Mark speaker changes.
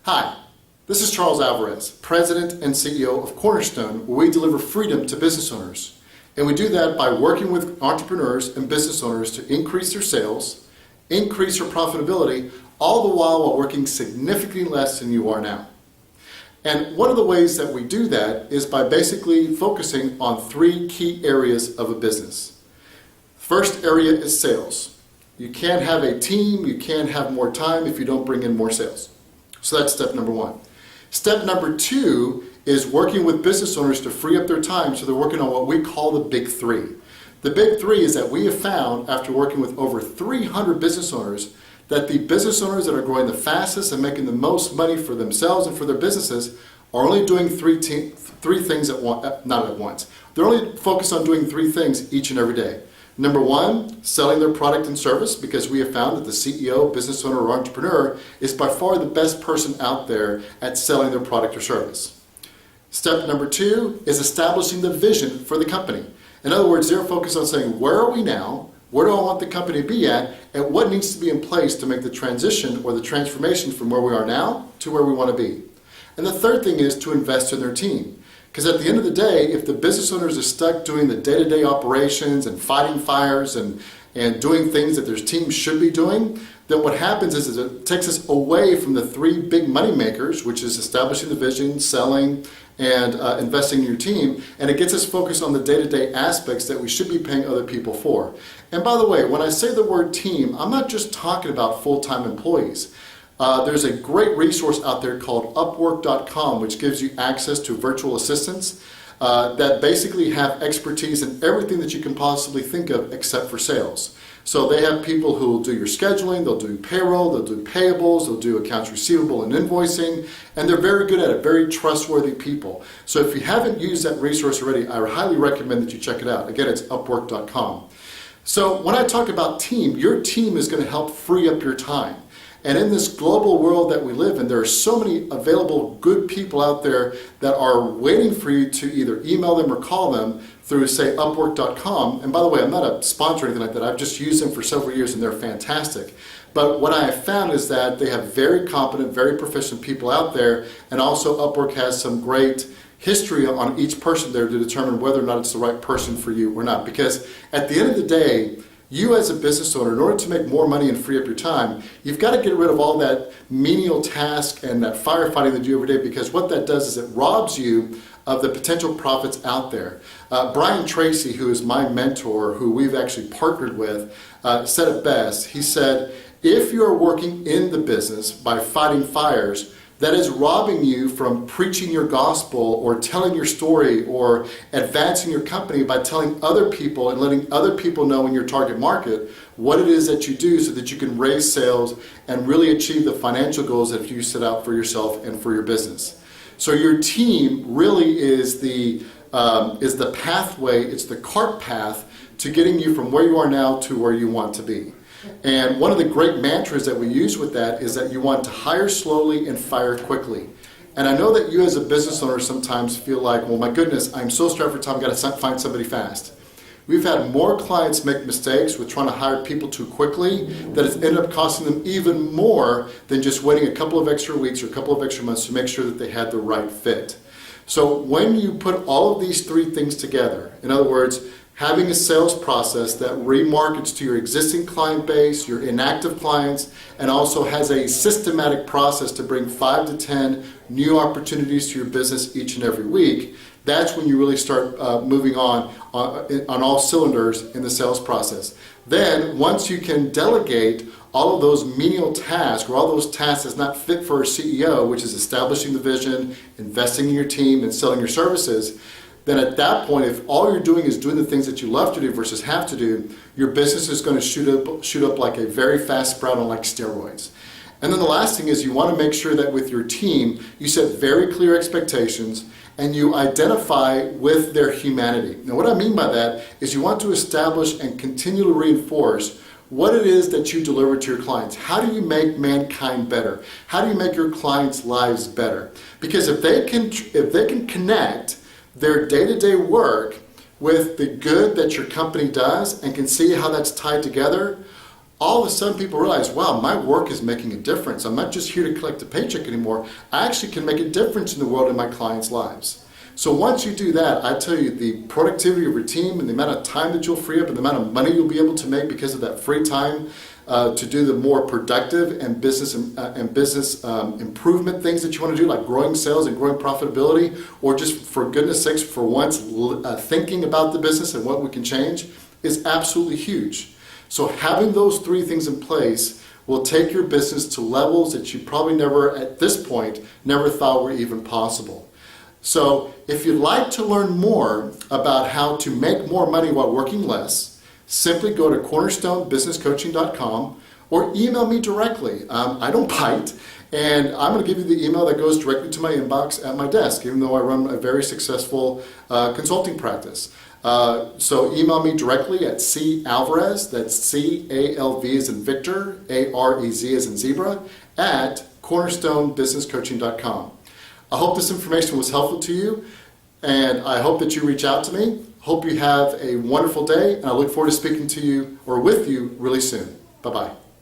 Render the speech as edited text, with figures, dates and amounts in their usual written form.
Speaker 1: Hi, this is Charles Alvarez, President and CEO of Cornerstone, where we deliver freedom to business owners. And we do that by working with entrepreneurs and business owners to increase their sales, increase their profitability, all the while working significantly less than you are now. And one of the ways that we do that is by basically focusing on three key areas of a business. First area is sales. You can't have a team, you can't have more time if you don't bring in more sales. So that's step number one. Step number two is working with business owners to free up their time, so they're working on what we call the big three. The big three is that we have found, after working with over 300 business owners, that the business owners that are growing the fastest and making the most money for themselves and for their businesses are only doing three things not at once. They're only focused on doing three things each and every day. Number one, selling their product and service, because we have found that the CEO, business owner, or entrepreneur is by far the best person out there at selling their product or service. Step number two is establishing the vision for the company. In other words, they're focused on saying, where are we now? Where do I want the company to be at? And what needs to be in place to make the transition or the transformation from where we are now to where we want to be? And the third thing is to invest in their team. Because at the end of the day, if the business owners are stuck doing the day-to-day operations and fighting fires and doing things that their team should be doing, then what happens is it takes us away from the three big money makers, which is establishing the vision, selling, and investing in your team, and it gets us focused on the day-to-day aspects that we should be paying other people for. And by the way, when I say the word team, I'm not just talking about full-time employees. There's a great resource out there called Upwork.com, which gives you access to virtual assistants that basically have expertise in everything that you can possibly think of except for sales. So they have people who will do your scheduling, they'll do payroll, they'll do payables, they'll do accounts receivable and invoicing, and they're very good at it, very trustworthy people. So if you haven't used that resource already, I highly recommend that you check it out. Again, it's Upwork.com. So when I talk about team, your team is going to help free up your time. And in this global world that we live in, there are so many available good people out there that are waiting for you to either email them or call them through, say, Upwork.com. And by the way, I'm not a sponsor or anything like that. I've just used them for several years and they're fantastic. But what I have found is that they have very competent, very proficient people out there. And also Upwork has some great history on each person there to determine whether or not it's the right person for you or not. Because at the end of the day, you as a business owner, in order to make more money and free up your time, you've got to get rid of all that menial task and that firefighting that you do every day, because what that does is it robs you of the potential profits out there. Brian Tracy, who is my mentor, who we've actually partnered with, said it best. He said, if you're working in the business by fighting fires, that is robbing you from preaching your gospel or telling your story or advancing your company by telling other people and letting other people know in your target market what it is that you do so that you can raise sales and really achieve the financial goals that you set out for yourself and for your business. So your team really is the pathway, it's the cart path to getting you from where you are now to where you want to be. And one of the great mantras that we use with that is that you want to hire slowly and fire quickly. And I know that you as a business owner sometimes feel like, well, my goodness, I'm so strapped for time, I've got to find somebody fast. We've had more clients make mistakes with trying to hire people too quickly that it's ended up costing them even more than just waiting a couple of extra weeks or a couple of extra months to make sure that they had the right fit. So when you put all of these three things together, in other words, having a sales process that remarkets to your existing client base, your inactive clients, and also has a systematic process to bring 5 to 10 new opportunities to your business each and every week, that's when you really start moving on all cylinders in the sales process. Then, once you can delegate all of those menial tasks, or all those tasks that's not fit for a CEO, which is establishing the vision, investing in your team, and selling your services, then at that point, if all you're doing is doing the things that you love to do versus have to do, your business is going to shoot up like a very fast sprout on like steroids. And then the last thing is you want to make sure that with your team, you set very clear expectations and you identify with their humanity. Now what I mean by that is you want to establish and continually reinforce what it is that you deliver to your clients. How do you make mankind better? How do you make your clients' lives better? Because if they can connect their day-to-day work with the good that your company does and can see how that's tied together, all of a sudden people realize, wow, my work is making a difference. I'm not just here to collect a paycheck anymore. I actually can make a difference in the world in my clients' lives. So once you do that, I tell you, the productivity of your team and the amount of time that you'll free up and the amount of money you'll be able to make because of that free time to do the more productive and business improvement things that you want to do, like growing sales and growing profitability, or just for goodness sakes, for once, thinking about the business and what we can change, is absolutely huge. So having those three things in place will take your business to levels that you probably never, at this point, never thought were even possible. So if you'd like to learn more about how to make more money while working less, simply go to cornerstonebusinesscoaching.com or email me directly. I don't bite, and I'm going to give you the email that goes directly to my inbox at my desk, even though I run a very successful consulting practice. So email me directly at C.Alvarez, that's C-A-L-V as in Victor, A-R-E-Z as in zebra, at cornerstonebusinesscoaching.com. I hope this information was helpful to you, and I hope that you reach out to me. Hope you have a wonderful day, and I look forward to speaking to you or with you really soon. Bye-bye.